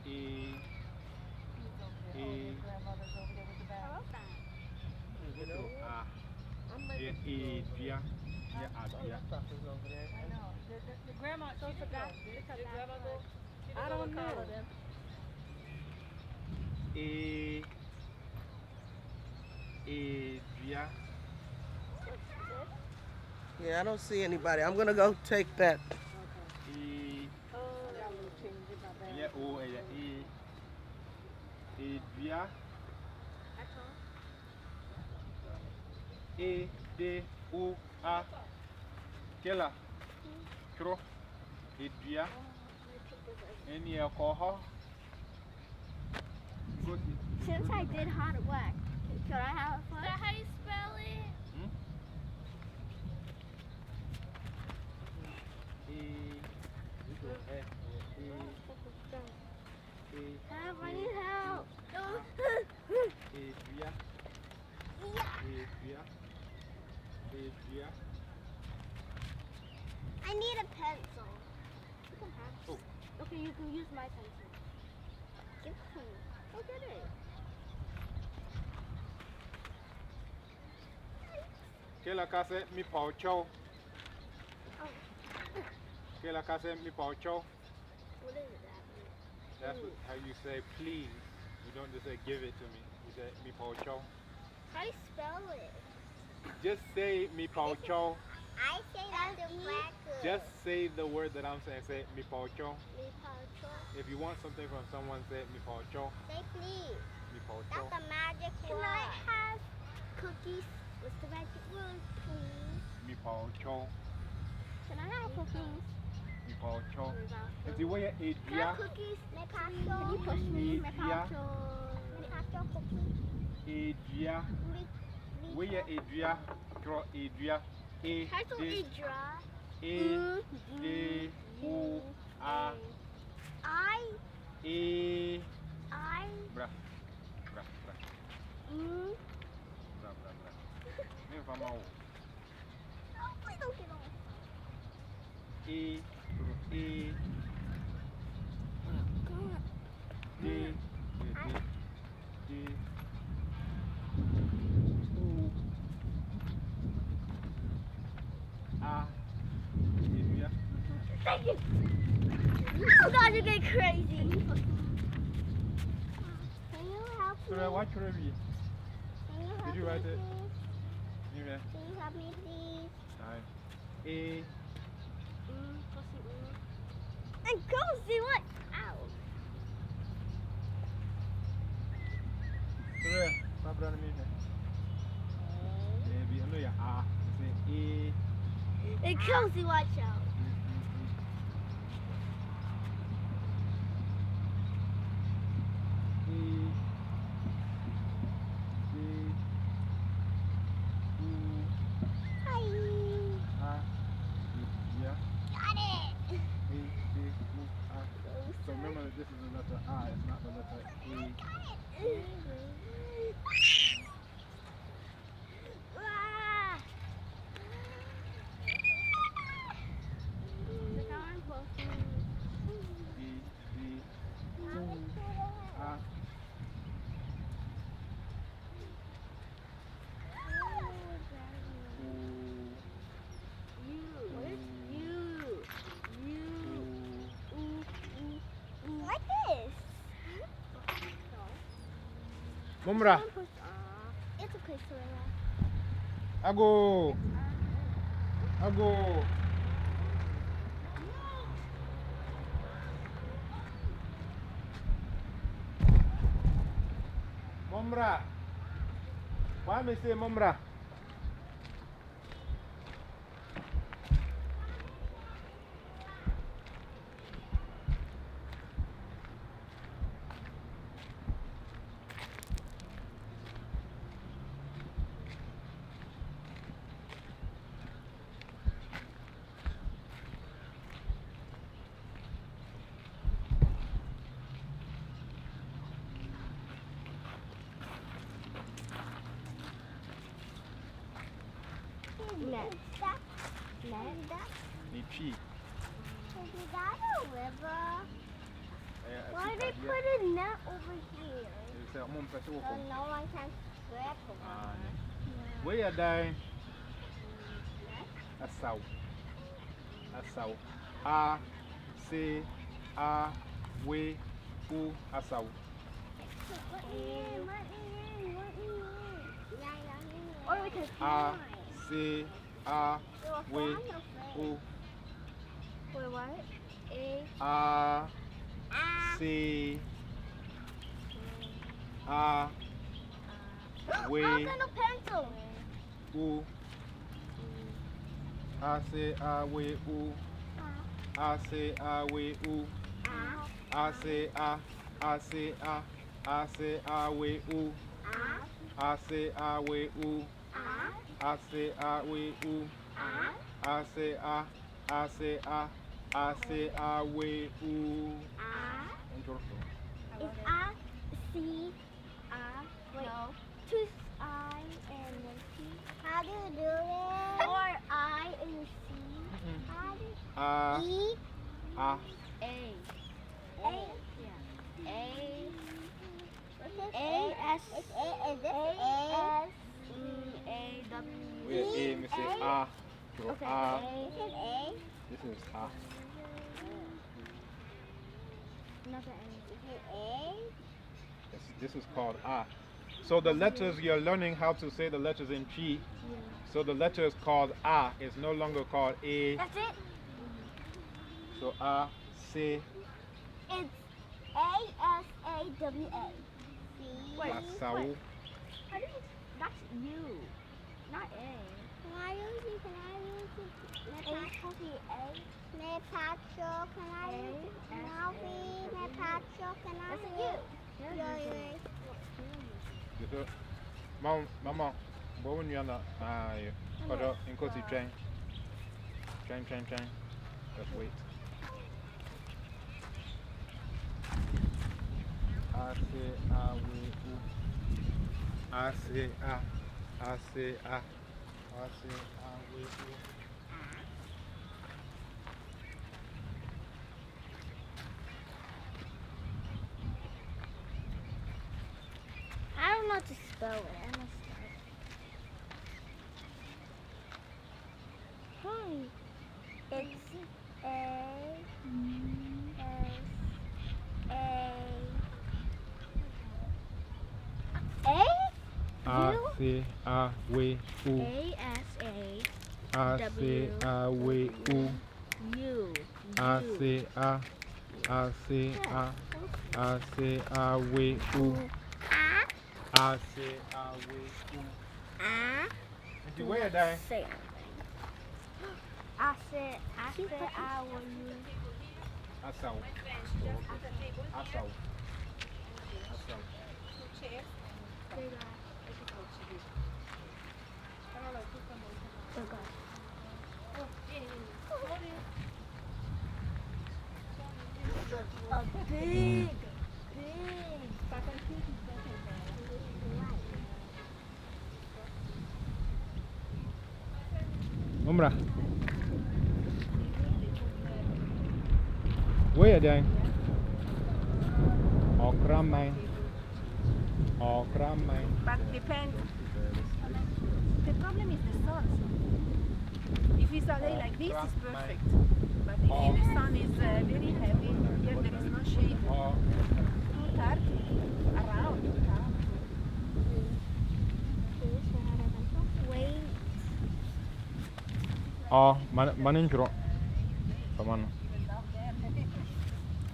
A, He's over there. Oh, A, your grandmother's over there with the bag. go through A. Yeah, A, Dria. Yeah, A, Dria. I know. The grandma, So she it's a did back. go. It's a Did grandma backwards. go? She I didn't go don't with know. Carla then? A, A, Dria. Yeah, I don't see anybody. I'm gonna go take that. A, Oh, I got a little change in my yeah, bag. O, yeah, A, Dria. that's all. A, D, O, A. Kela. Kro. A, Dria. Any alcohol? Go Since I did hot wax, could I have fun? Is that how you spell it? Hmm? A, Help, I need help. Adria, Adria, Adria. I need a pencil. You can have Oh. Okay, you can use my pencil. Give it to me. Go get it. Kela kase mi pao chow. Oh. Kela kase mi pao chow. What is that? That's how you say please. You don't just say give it to me. You say mi pao chow. How do you spell it? Just say mi pao chow. I say that's a cracker. Just say the word that I'm saying. Say mi pao chow. Me poucho. If you want something from someone, say mi pao chow. Say please. Mi pao chow. That's a magic word. Can I have cookies? What's the magic word, please? Mi pao chow. Can I have cookies? Mi pao chow. Can If you wear I Adria, have cookies? Me poucho. Can you push me? Me Adria. poucho. Me poucho cookies. Adria. Where Adria? Draw Adria. A, Title D, Idra. A, D, O, A, I. A. I. Bra, bra, bra, bra, bra, bra. Name from our Oh, please don't get on. A, A, D, D, D, O, A, Adria. Thank you. Oh God, you're getting crazy. Can you help me? So what should we? Can you help Did you me, write it? please? Yeah. Can you help me, please? Time. A, And go see what? Ow. so my brother me. Baby, I know you're A. Say A. And Kelsey, watch out. Hi. Got it. So remember that this is the letter I, it's not the letter A. Got it. Ah. Look how I'm posting. D, D, A. Like this. Mumra, It's okay, Serena. Ago. Ago. Mumra. Why me say Mumra? Next. Next. Ni chi. Is that a river? Why they put not over here. Say, I'm on So no one can grab the one. where you dying? Asau. Asau. A, C, A, we, U, Asau. Or we can A, C, A, we, U. Wait, what? A. A, C, A, we, Pen or pencil? U. A, C, A, we, U. A, C, A, we, U. A, C, A, C, A, C, A, we, U. A, C, A, we, U. A, C, A, we, U. A, C, A, we, U. It's A, C, wait, two I and one C. How do you do it? Or I and C. How do you E? A, A. A? Yeah. A. A, S. Is this A? S. A, W. where A, me say A. So Okay. A, This is A. this is A. Another A. Is it A? This is called A. So the letters, you're learning how to say the letters in G. So the letter is called A. It's no longer called A. That's it? So A, C, It's A-S-A-W-A. Asau. How do you, that's U, not A. Can I use it? Can I use it? Nepacho, can I use it? Navi, Nepacho, can I use it? Because, Mama, what when you're not, in case you train. Train. Just wait. I say, I will. I say, I say, I say, I will. I don't know how to spell it. I must start. Hi. It's A S A. I say, I will. A S A I say, I will. U. I say, I say, I say, I will. I say, I will. A. Where you dying? Say anything. I said I will use. Asau. Asau. A big. Umrah. Where you dying? Okra mine. But depends. The problem is the sun. If it's a day like this, it's perfect. But if the sun is very heavy, here there is no shade. Too dark around. Wait. Oh, manin churo. Come on.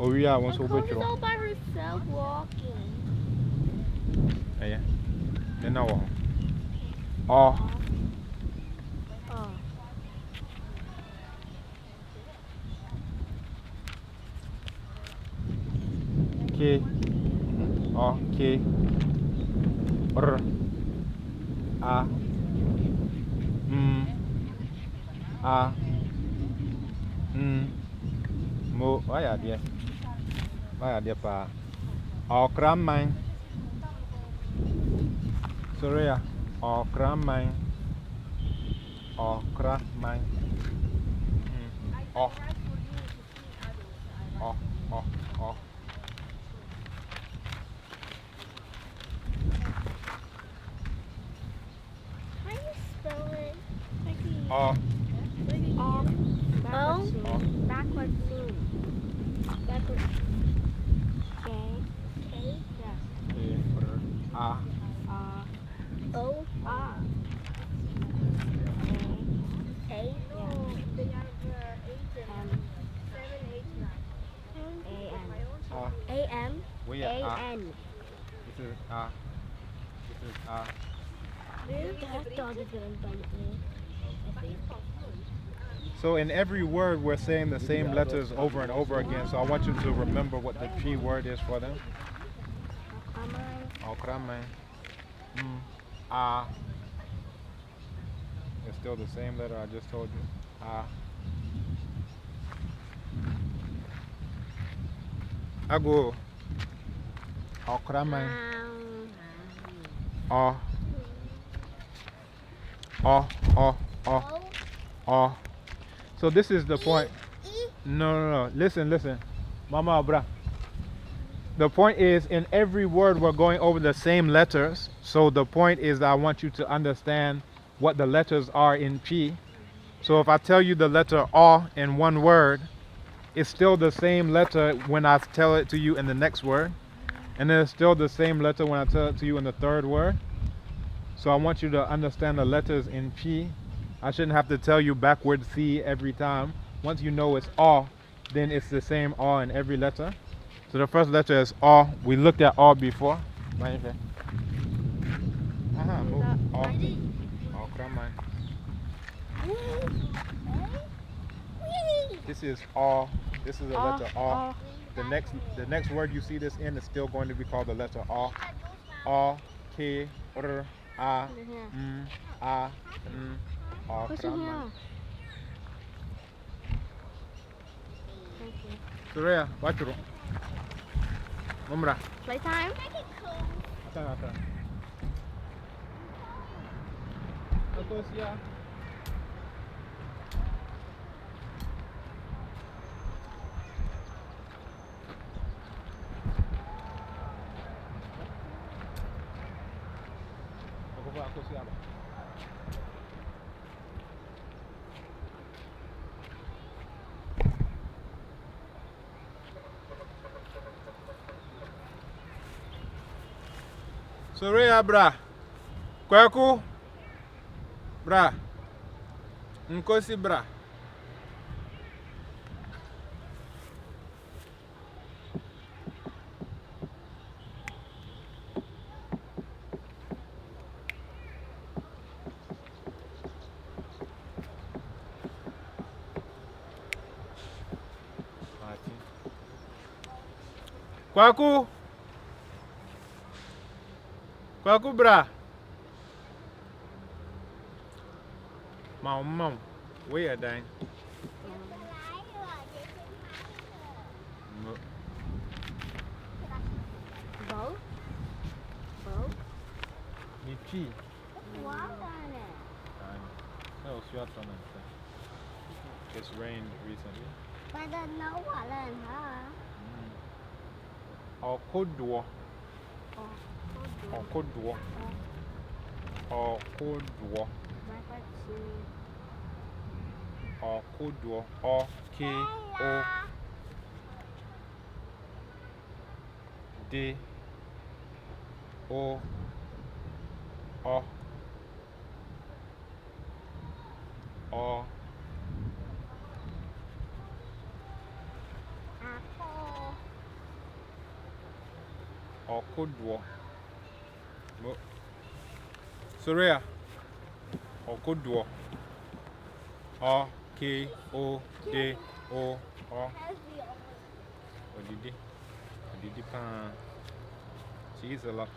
Oh, yeah, once over She's all by herself walking. Yeah. Then now. Oh. Oh. K. O. K. R. A. A. Mo. Why are there? Why are there pa? Okra mine. Sorry, okra mine. Okra mine. Oh. O. Backwards soon. Backwards. K. Yes. A. O. A. No, they have 8 and 7, 8, 9. A. M. We A. are A. N. This is A. This is A. So in every word, we're saying the same letters over and over again. So I want you to remember what the P word is for them. Okrame. A. It's still the same letter I just told you. A. Ago. Okrame. O. O. So this is the point. No. Listen. Mama Abra. The point is, in every word, we're going over the same letters. So the point is that I want you to understand what the letters are in P. So if I tell you the letter O in one word, it's still the same letter when I tell it to you in the next word. And then it's still the same letter when I tell it to you in the third word. So I want you to understand the letters in P. I shouldn't have to tell you backward C every time. Once you know it's O, then it's the same O in every letter. So the first letter is O. We looked at O before. Move. O. O, come on. This is O. This is the letter O. The next word you see this in is still going to be called the letter O. O, K, R, A, A, O, come on. Surya, watch it. Umrah. Playtime? Akan. Bagus ya. Aku siapa? Surya, bra. Kwaku. Bra. Nkosi, bra. Kwaku. Kwaku, bra. Mom. Where are you? Boat? Michi. Water on it. No, sweat on it. It's rained recently. But there's no water in her. Okodwo. Okodwo. Okodwo. Okodwo. O-K-O. D. O. O. O. Apple. Okodwo. Surya. Okodwo. O-K-O-D-O. Odidi pan. She's a lot.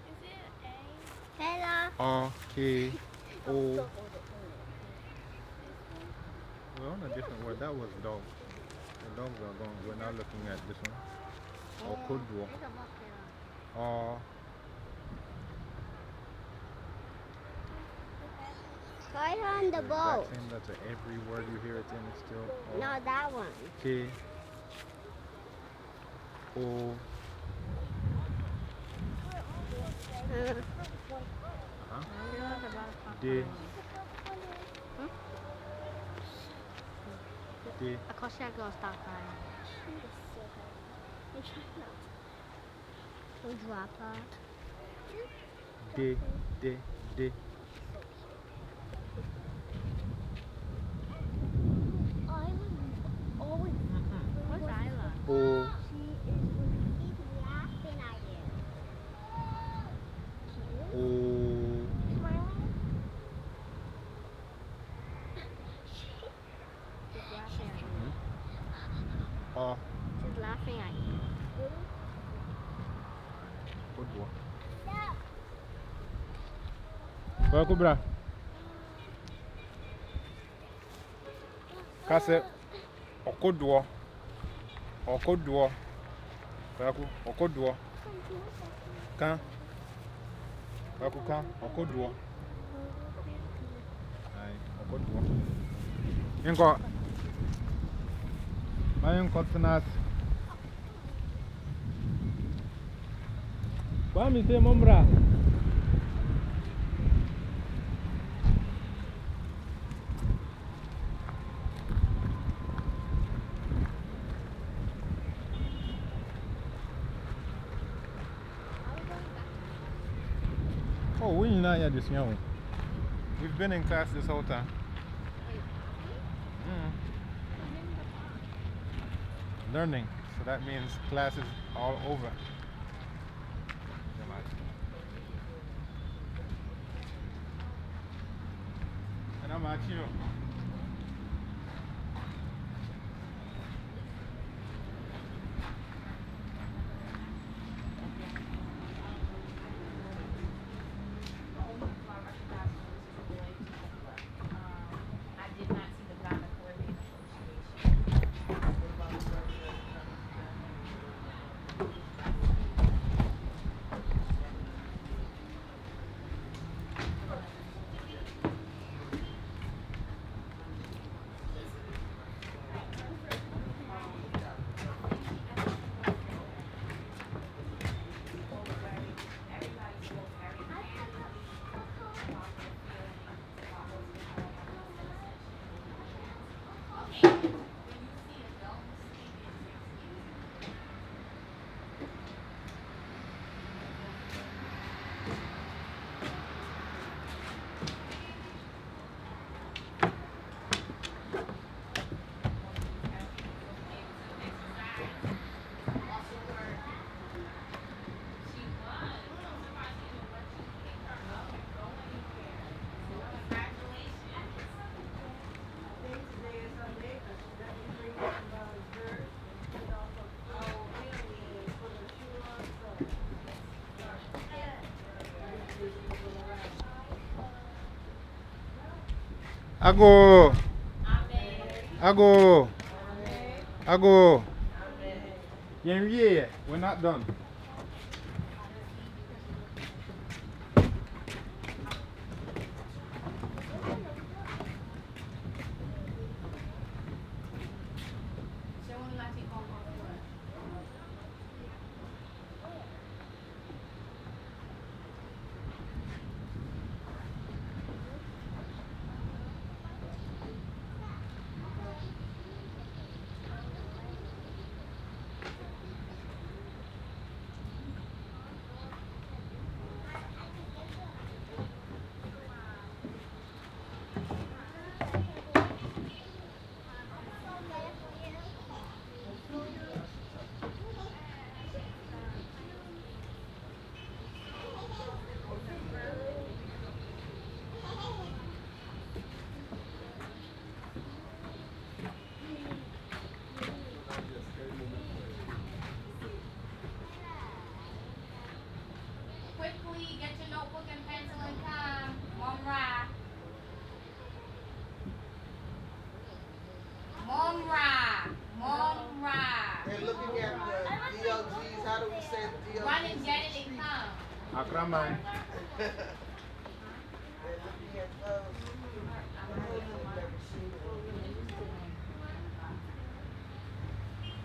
Is it A? Hello. O-K-O. We're on a different word. That was dog. The dogs are gone. We're now looking at this one. Okodwo. Right on the boat. Same letter. Every word you hear it in is still O. No, that one. K. O. D. D. Of course, I go stop crying. We'll drop her. D. D. D. What's Isla? O. She's laughing at you. O. Smiling? She's laughing at you. O. She's laughing at you. Good boy. Vai cobrar. Kase. Okoduo. Okoduo. Vai okoduo. Kan. Vai kan. Okoduo. Ai, okoduo. Inko. Vai inko tnas. Vamos ter mombra. Oh, we're not here this young. We've been in class this whole time. Learning. So that means class is all over. And I'm at you. Ago. Ago. Ago. Yeah, we're not done. Quickly, get your notebook and pencil and come. Momra. Momra. They're looking at the DLGs. How do we say the DLGs? Run and get it and come. Akramai. They're looking at those.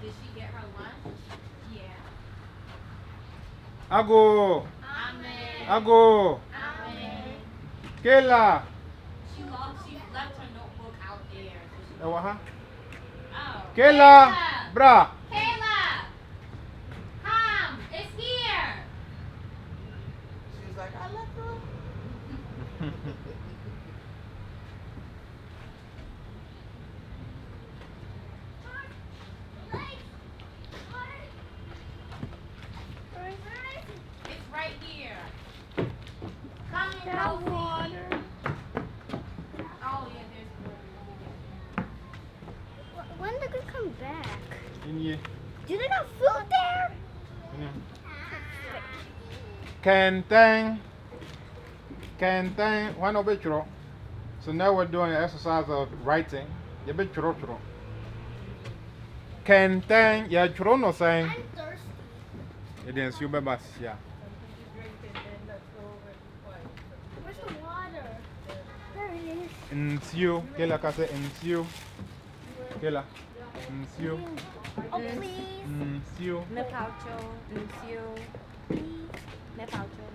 Did she get her lunch? Yeah. Ago. Amen. Ago. Kayla. She left her notebook out there. So she, Oh. oh. Kayla. Bra. Kayla! Come! It's here! She's like, I left her. It's right here. Come in, That Rosie. water. Oh, yeah, there's When did they come back? In here. Do they have food there? Kentang. Kentang. Why no be churo? So now we're doing an exercise of writing. You be churo churo. Kentang. Yeah, churo no saying. I'm thirsty. It is you be bas. Yeah. Where's the water? There it is. Ensio. Kela ka say ensio. Kela. Ensio. Oh, please. Ensio. Me paucho, nuncio, me paucho.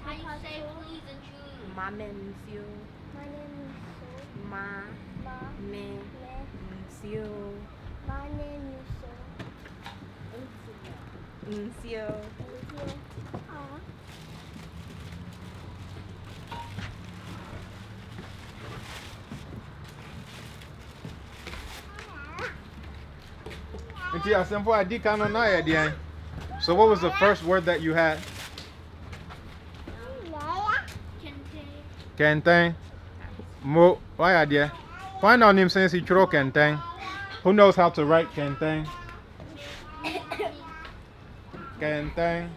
How you say please and choose? Mame nuncio, My name is ma, Ma. me, Me. nuncio, My name is nuncio. Aw. Until I sent for a decano na ya. So what was the first word that you had? Kentang. Mo. Why idea? Find out him since he churo kentang. Who knows how to write kentang? Kentang.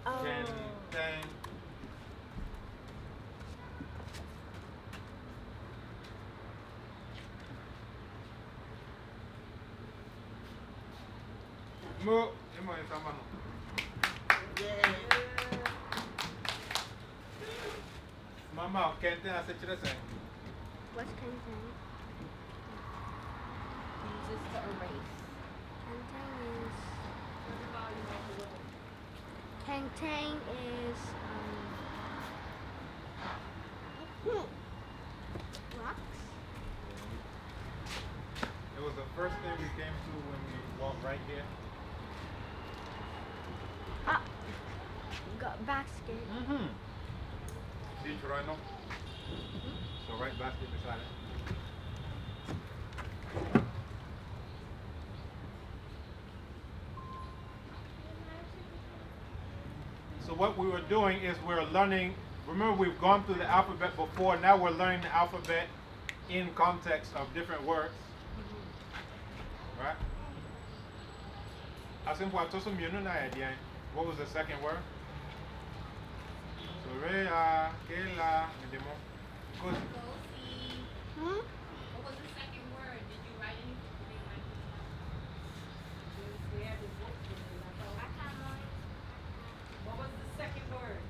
Kentang. Mo. Emo yung sama no. Mama, kentang asa chira say. What's Kentang? Uses to erase. Kentang is rocks. It was the first thing we came to when we walked right here. Got basket. See Toronto? So right basket beside it. So what we were doing is we're learning, remember we've gone through the alphabet before, now we're learning the alphabet in context of different words. Right? I think what was the second word? So Rea, Kela, and Demo. Go see. What was the second word? Did you write anything? We had the book. What was the second word?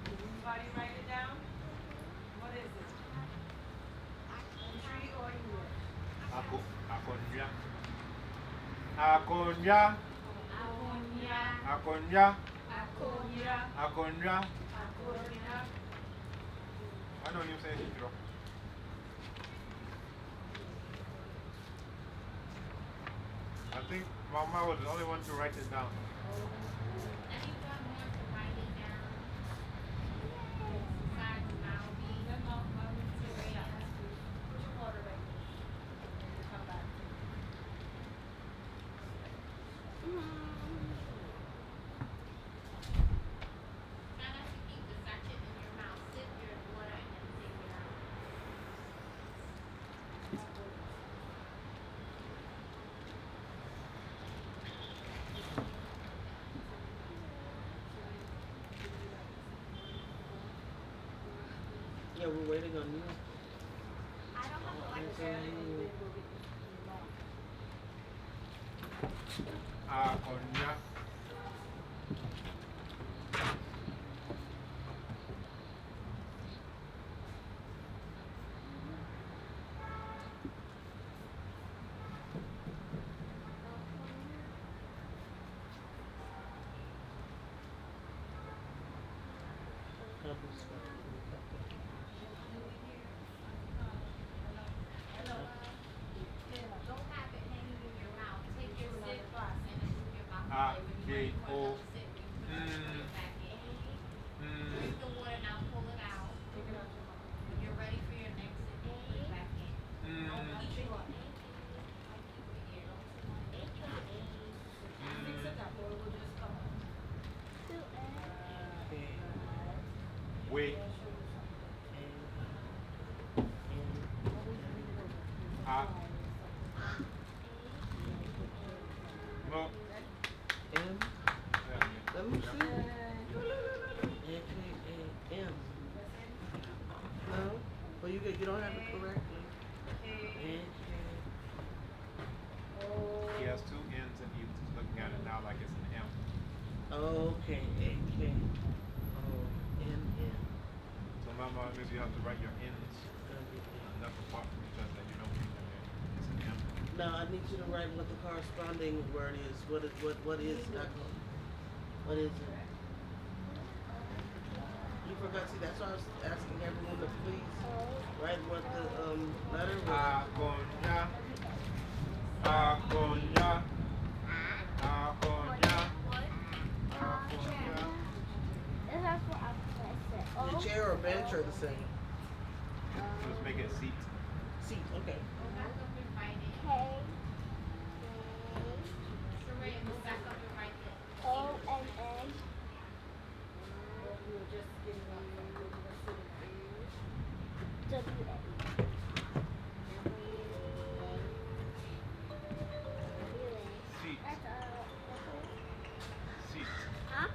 Did anybody write it down? What is it? Tree or English? Akonya. Akonya. Akonya. Akonya. Akonya. Akonya. Akonya. I don't even say it, Jiro. I think Mama was the only one to write it down. Anyone want to write it down? Besides Malby. Teresa. Put your water back. Come back. Try not to keep the sachet in your mouth. Sip your water and then take it out. Yeah, we're waiting on you. I don't have to like Waiting share on it. you. Akonya. Don't have it hanging in your mouth. Take your sip and then move your mouth A, away. When B, you're ready for O. another sip, you put it back in. Drink the water now, pull it out. When you're ready for your next sip, you put it back in. Don't keep it. Like keep it here. Mix it up or it will just come up. We. A. Mo. M. Yeah. Let me see. A-K-A-M. No? Well, you don't have it correctly. A-K. He has two N's and he's looking at it now like it's an M. Okay, A-K. Oh, M-N. So Mama, maybe you have to write your N's another part because then you know it's an M. No, I need you to write what the corresponding word is. What is alcohol? What is it? You forgot. See, that's why I was asking everyone to please write what the letter was. Akonya. Akonya. Akonya. Akonya. This is what I'm The chair or bench are the same. Let's make it seat. Seat. Okay. Go back up and write it. K Saray, go back up and write it. O N N W A. Seat. Seat. Huh?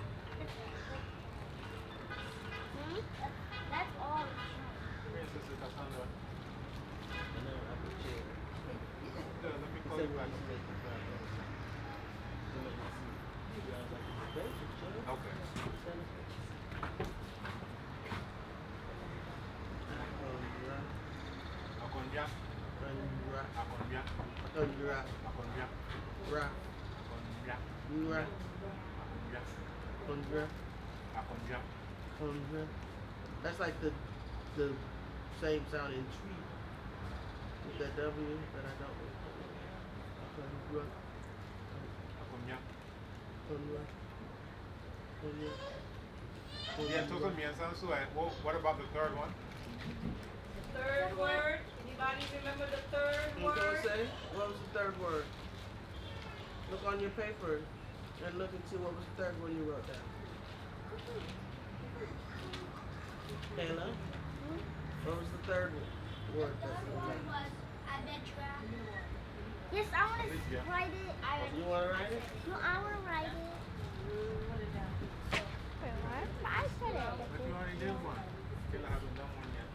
That's all. Where is this? Cassandra? And then I put chair. Yeah, let me call you back. Okay. Akonya. Akonya. Akonya. Akonya. Akonya. Akonya. That's like the same sound in tree with that W that I don't know. Akonya. Akonya. Yeah, total miensan su. What about the third one? Third word. Anybody remember the third You know what word? I'm saying? What was the third word? Look on your paper and look and see what was the third one you wrote down. Kayla? What was the third word that you wrote down? Yes, I want to write it. You want to write it? No, I want to write it. Wait, what? I said it. But you already did one. Still haven't done one yet.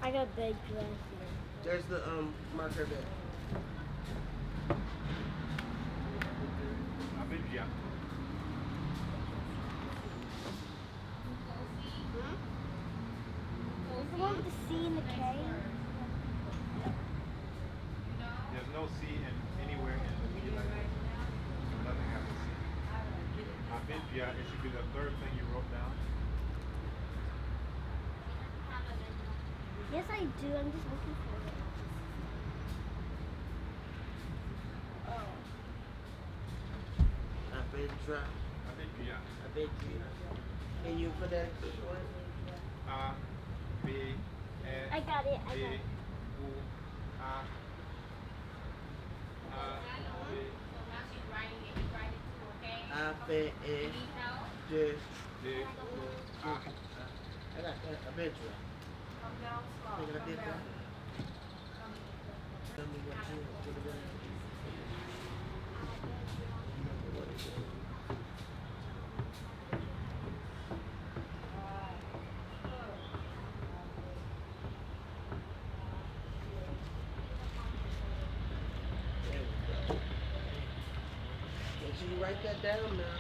I got big dress. There's the marker there. Abidja. Is the one with the C and the K? There's no C in anywhere in the P language. So nothing has a C. Abidja, it should be the third thing you wrote down. Yes, I do. I'm just looking for it. Abidja. Abidja. Abidja. Can you put that one? A, B, E, I got it. I D, got it. U, A, B. So now she's writing it. You write it too, okay? A-B-E, Need help? J, D, U, A. I got that. Abidja. Come down slow. Think I Come did down. that? Tell me what you did it. Remember what it is. write that down now.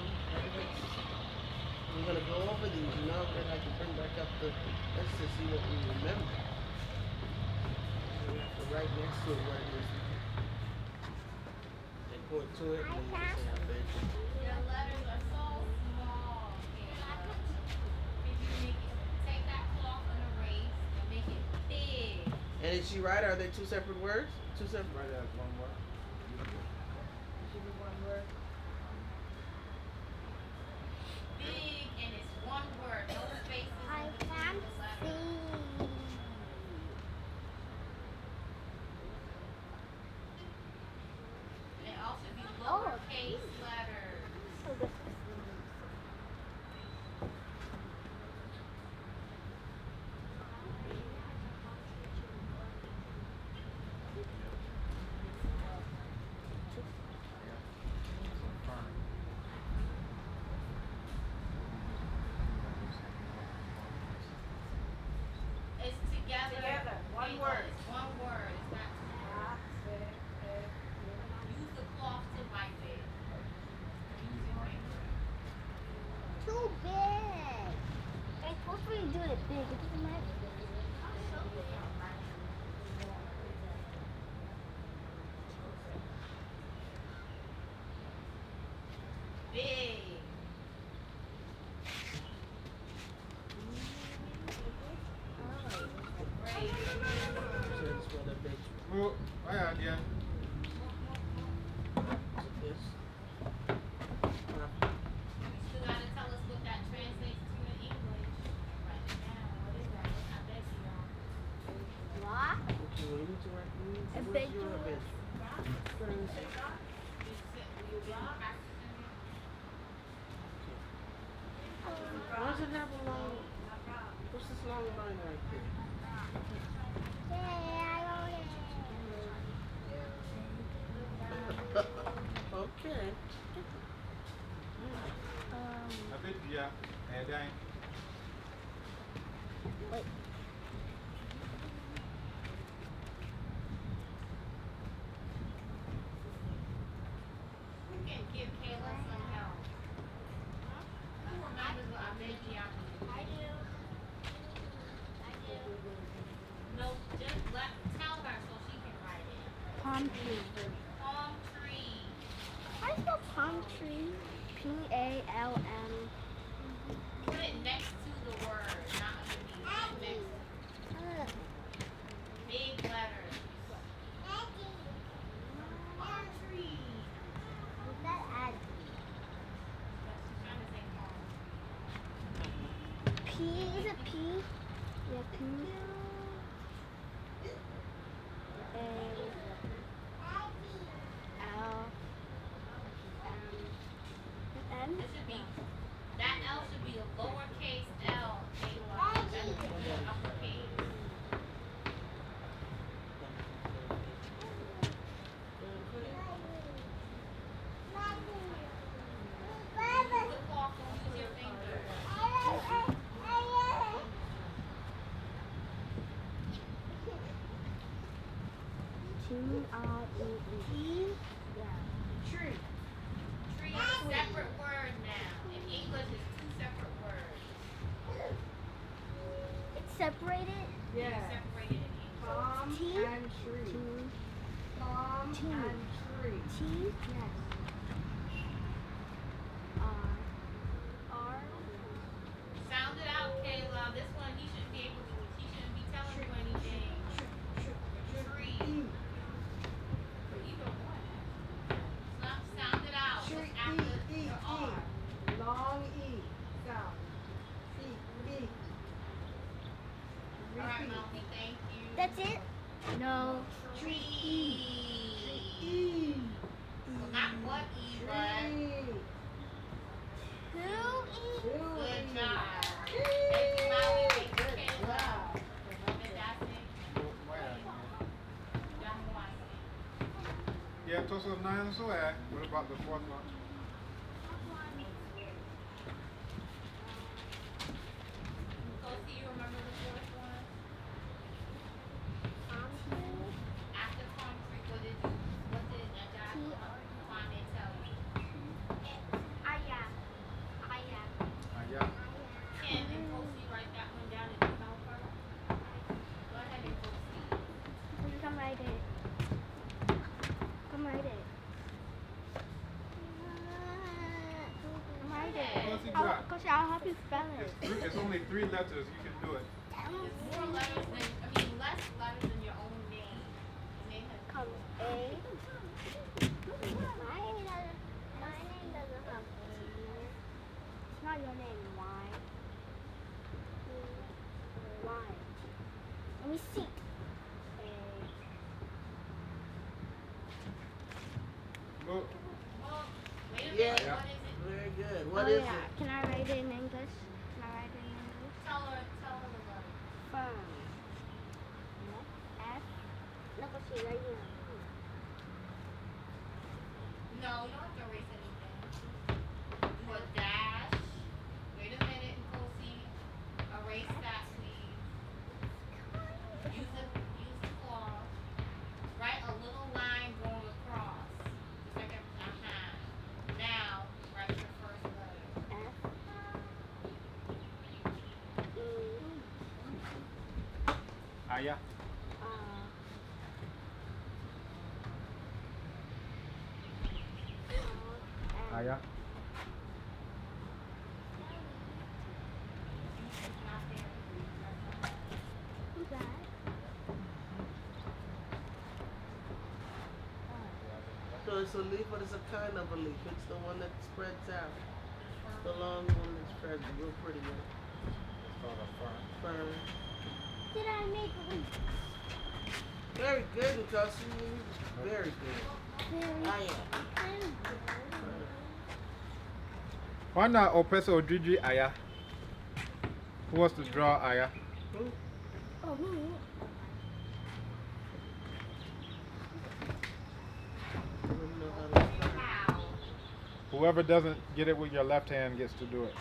We're gonna go over these, you know, then I can bring back up the let's just see what we remember. We have to write next to it where it is. And point to it and then you can say I bet you. Your letters are so small. If you make it, take that cloth and erase and make it big. And is she right? Are they two separate words? Two separate. Write it as one word. Should be one word. Big and it's one word, no spaces I in between can't the letters. see. It all should be Oh. lowercase letters. Oh, this is It's together. Together, one It's word. one word. It's not two words. Use the cloth to wipe it. Use your finger. too big. It's supposed to be doing it big. It doesn't matter. Big. Great. So that's what I bet you. Oh, I had yeah. This. You still gotta tell us what that translates to in English. Write it down. What is that? I bet you don't. What? Okay, well, you need to write. You need to I what's bet your you- bet? Why does it have a long? What's this long line right there? Yeah, I got it. Okay. A bit yeah. And then Wait. We can give Kayla some help. Who remembers what I bet you I do? No, just tell her so she can write it. Palm tree. Palm tree. How do you spell palm tree? P-A-L-M. Put it next to the word, not underneath. Put it next. Big letters. Palm tree. What's that add? She's trying to say palm. P, is it P? Yeah, P. A. L. M. It should be, that L should be a lowercase L, Kayla. That should be an uppercase. Use the cloth, don't use your fingers. T-R-E-E. Yeah. Tree. Tree is a separate word now. In English, it's two separate words. It's separated. Yeah. Separated in English. Palm T. and tree. T. Palm T. and tree. T. Yes. R. R. Sound it out, Kayla. This one, he shouldn't be able to, he shouldn't be telling you anything. Tree. Either one. Sound it out. Tree. What's after E. the R? Long E. Sound. E. All right, Repeat. Melanie, thank you. That's it? No. Tree. E. Well, not what E, but Tree. Two E. Two good E. job. Thank you, Molly. Thank you, Good Kayla. job. Miss Ashley, oh, I had y'all can watch it. yeah. Toss of nine so what about the fourth one? Kosi, you remember the fourth one? After palm tree, what did Kwame tell you? write it. Write What else you it. got? Coach, I'll help you spell it. It's only 3 letters. You can do it. It's more letters than, I mean, less letters than your own name. Your name has Comes A. My name doesn't have T. It's not your name. Y. Y. Let me see. Go. Oh, wait a minute. Yeah. What is it? Very good. What Oh, is yeah. it? Can I write it in English? Can I write it in English? Tell her the letter. Firm. F. No, but she right here. No, you don't have to erase anything. Do a dash. Wait a minute, Kosi. Erase that, please. Use the claw. Write a little line going across. Just like a Now, write your first letter. F. E. Aya. Aya. Who's that? So it's a leaf, but it's a kind of a leaf. It's the one that spreads out. The long one that spreads real pretty. It's called a fern. Fern. Did I make one? Very good, Nkosi. Very good. I am. Why not Opeso Odriji Aya? Who wants to draw Aya? Oh, me. I don't know how to start. How? Whoever doesn't get it with your left hand gets to do it.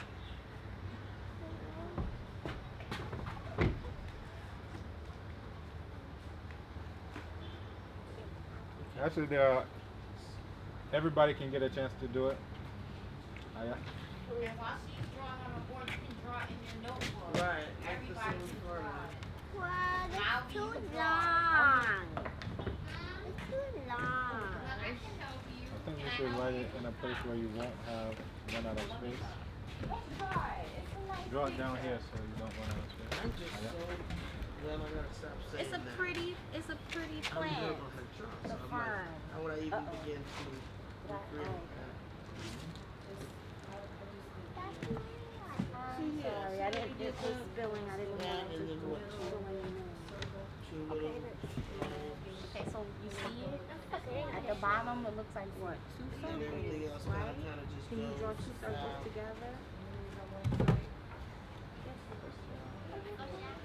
Actually, everybody can get a chance to do it. Aya. And while she's drawing on the board, you can draw in your notebook. Right. That's the Everybody same can part. draw it. Wow, Now that's we too can long. It's too long. Well, I can help you. I think you Can I should help write you? it in a place where you won't run out of space. Let's try it. It's a nice Draw it picture. down here so you don't run out of space. I'm just Aya. so glad I gotta stop saying It's a that. pretty I'm plant. good with her draw, so The I'm like, fern. how would I even begin to recreate that? Sorry, I didn't get this spelling. I didn't Yeah, want to and then what? Two little Okay, so you see it? At the bottom, it looks like what? Two and everything circles, else right? kind of just Can you draw goes two circles out. together?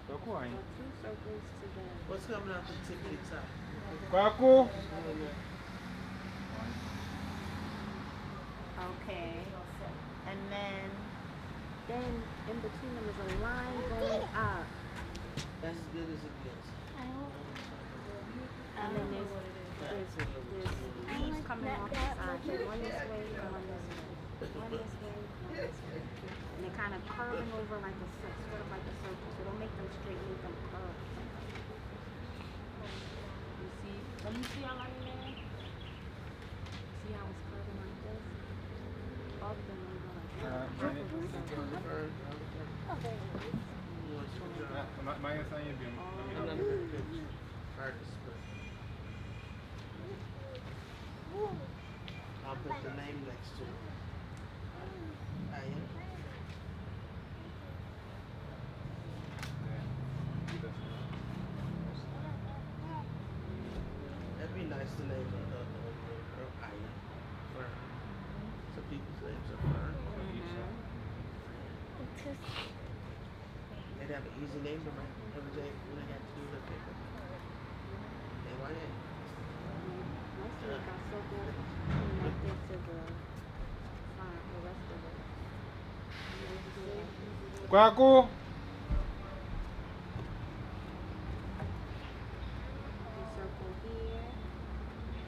Kwaku Aya. Draw two circles together. What's coming out the tippity top? Kwaku. Okay. And then in between them is a line going up. That's as good as it gets. And then there's leaves coming off the side. One this way, one this way. One this way, one this way. And they're kind of curving over like a sort of like a circle. So don't make them straight, make them curve. You see? Let me see how long it is. See how it's curving like this? All of them are going like Fern. Okay. You want some draw? Maya Sanya Bim. I'm not a good picture. Hard to spell. I'll put the name next to it. Aya. That'd be nice to name her Aya. Fern. Some people's names are Fern. They'd have an easy name to write every day when they had to do their paper. AYA. Let's make our circle connected to the front, the rest of it. Kwaku. You circle here,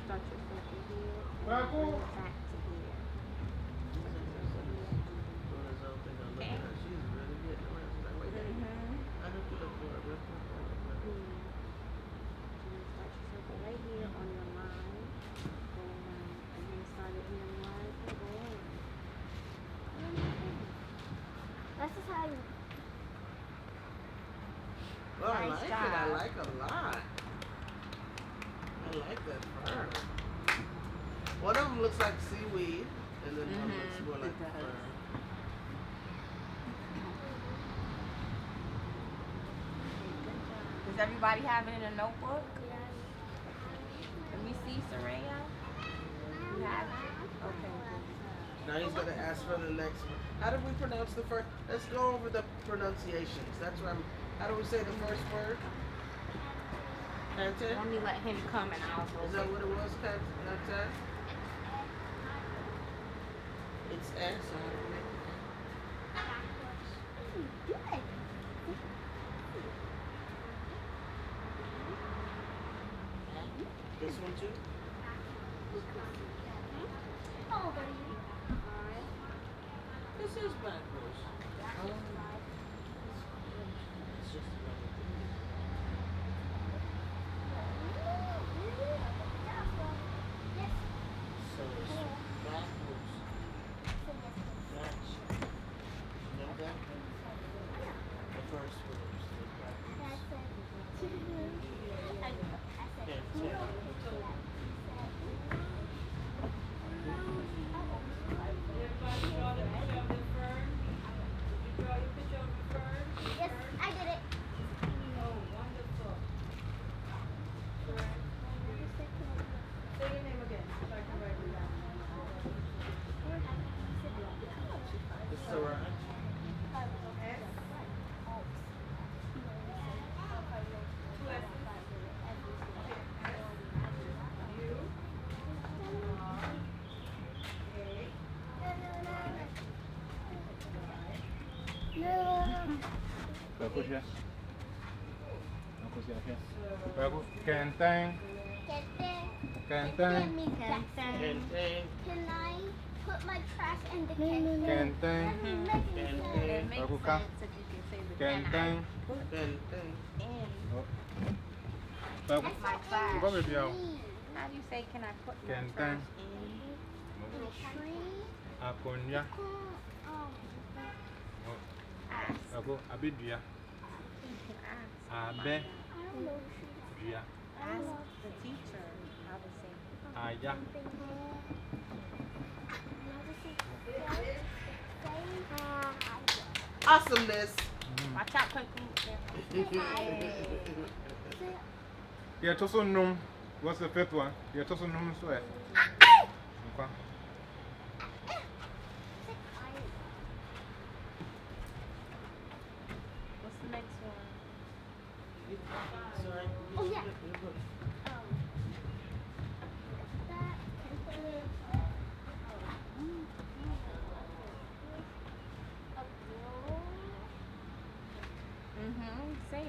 start your circle here, and Kwaku. bring it back to here. She's really getting around. She's like, wait a minute. I have to look for it real quick. And you start your circle right here on your line, going like job. it. I like a lot. I like that fur. One of them looks like seaweed, and then one looks more like it does. fur. Does everybody have it in a notebook? Let me see, Soraya. You have it? Okay. Now he's gonna ask for the next one. How do we pronounce the first? Let's go over the pronunciations. That's what I'm. How do we say the first word? Kante? Let me let him come and I'll go. Is that what it was, Kante? It's S. So how do we make it? This one too? This is backwards. It's just another thing. So it's backwards. Gotcha. You know that? The first word is backwards. Yes, I did it. It's Sarai. Kentang. Kentang. Kente. Can I put my trash in the can? Kentang. It makes Bagus, sense if you can say the Kentang. Kente. Bagus. my trash. Bagus dia. How do you say, can I put my Kentang. trash in? Akonya. Aku abidua. Abe. Dua. Ask the teacher how to say. Ayah. Awesomeness. Watch out, Kwaku. Yeah, to so num. What's the fifth one? Yeah, to so num so. Okay. What's the next one? Sorry. Oh, yeah. Say it.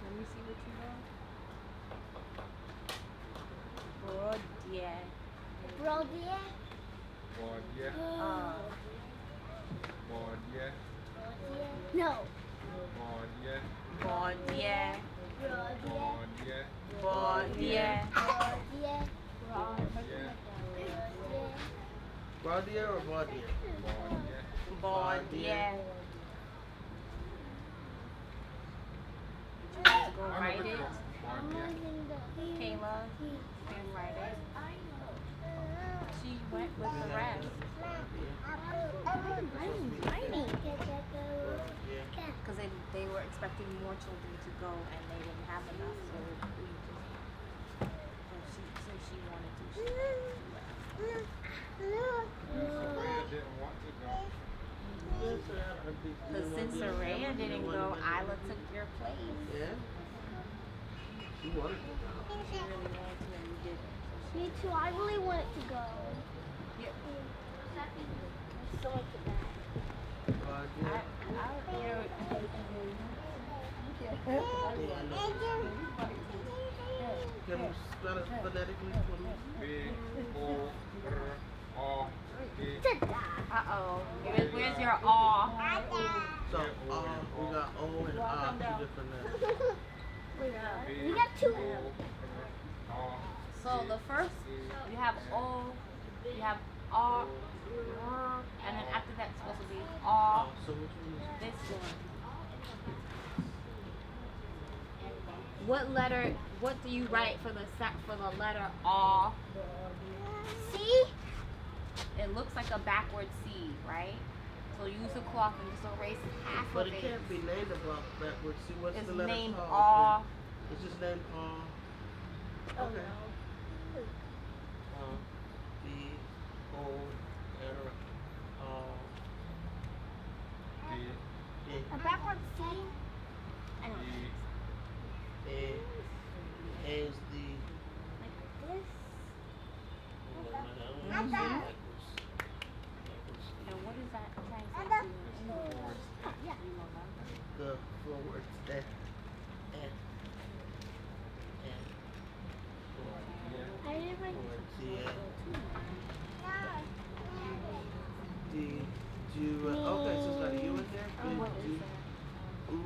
Let me see what you wrote. Brodier. Brodier. Bordia. Bordia. No. Bordia. Brodier. Brodier. Brodier. Brodier. Bordia. Baudier or Baudier? Bordia. Brodier. Did you go write it? Bordia. Kayla, you can write it. She went with the rest. Because they were expecting more children to go and they didn't have enough, so we just, since she wanted to, she left. Soraya didn't want to go. Because since Soraya didn't go, Isla took your place. Yeah? She wanted to go. She really wanted to and you didn't. Me too. I really wanted to go. Yeah. So much of that. Baudier. Can we spell it phonetically for me? B-O-R-O-D. Uh-oh. Where's your aw? So, we got O and A, two different letters. We got two. So the first, you have O, you have R, and then after that's supposed to be R. Oh, so which one is This one. What letter? What do you write for the letter R? C? It looks like a backward C, right? So use a cloth and just erase half But of it it. can't be named about backwards. See, what's It's the letter named called? R. It's just named R. Okay. B O R R. A backward C? I know. A is the. This? Backwards. And what is that And translate the to in English? Yeah. The forwards. F. I didn't write Okay, so it's got a U in there. What is D, that? U,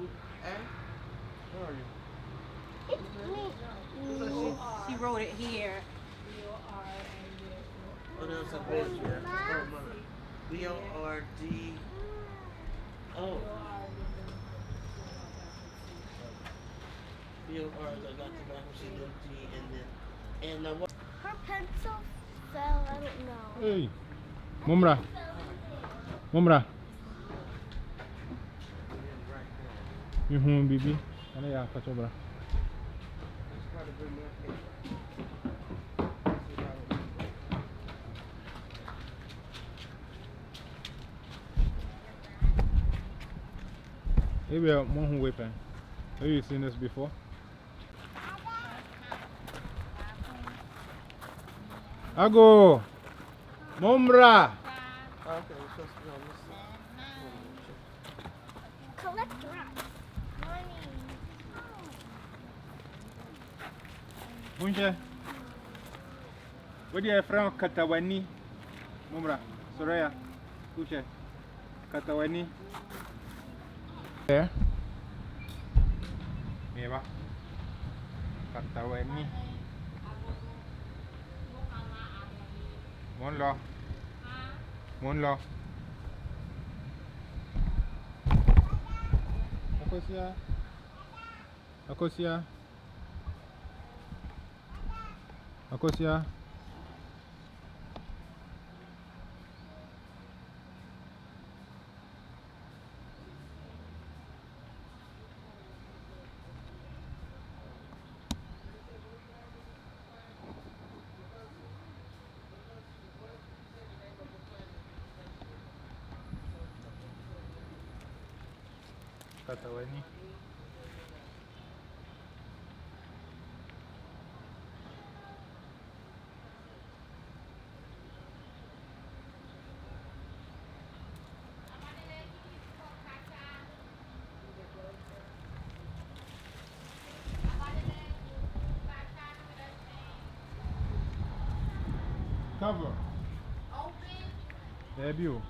A. Where are you? It's me. She wrote it here. Oh, that's a bridge, yeah. Oh, mother. B-O-R-D. Oh. B-O-R, I got the backwards, she did D, and then, and what? Her pencil fell, I don't know. Hey. Mumra. Mumra. You home, baby? Ano ya, kacobra? Maybe a one weapon. Have you seen this before? Ago! Mumra! Okay, we're supposed to be on this side. Collect rocks. Money. Bunche. What do you have from Katawani? Mumra. Soraya. Bunche. Katawani. There. Meva. Katawani. Monlo. Monlo. Akosia. Akosia. Akosia. Katawani. Cover. Debut.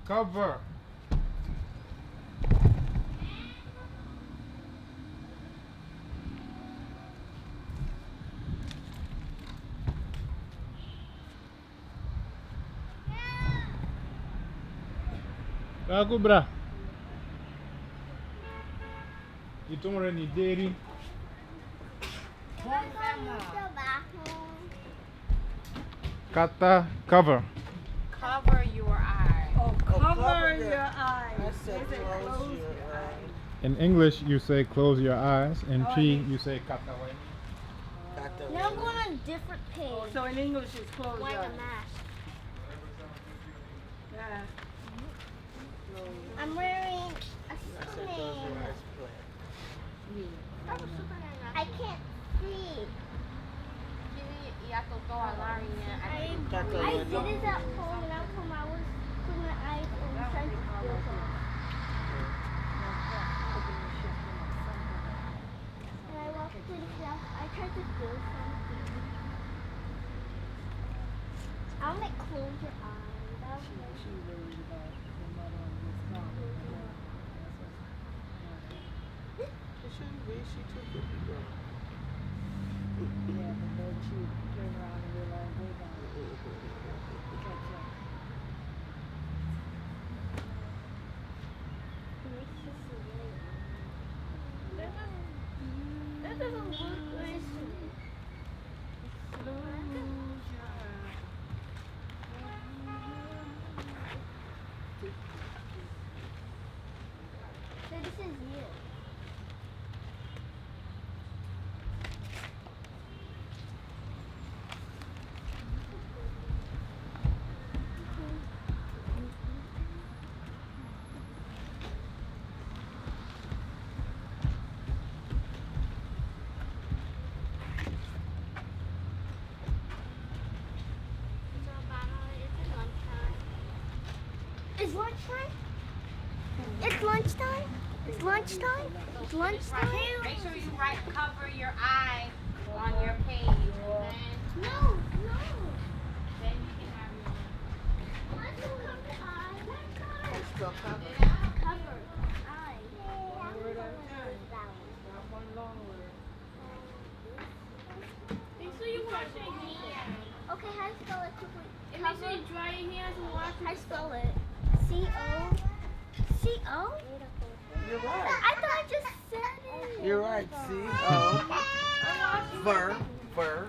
Cover. Bago bra. Itong rin ni Derry. We're going to the bathroom. Kata cover. Cover your eyes. Oh, cover your your eyes. I said They say close your eyes. In English, you say close your eyes. In Chi, you say katawani. Now I'm going on a different page. So in English it's close Like your a eyes. mask. Yeah. I'm wearing a I said close your Superman. eyes, play. I can't see. I did it at home and at home I was putting my eyes and trying to feel something. And I walked to the house. I tried to feel something. I'll make close your eyes. That'll make It shouldn't be, she took it. Yeah, but then she turned around and realized, wait a minute, catch up. That doesn't look like. So this is you. It's lunchtime? It's lunchtime? It's lunchtime? It's lunchtime? Make sure you cover your eye on your page. And No, no. then you can have your I don't cover the eye. It's still covered. Cover eye. One word at a time, not one long word. Make sure you wash your hands. Okay, how do you spell it quickly? And make sure you dry your hands and wash How do you spell it? C-O? C-O? You're right. I thought I just said it. You're right. C-O. Fur.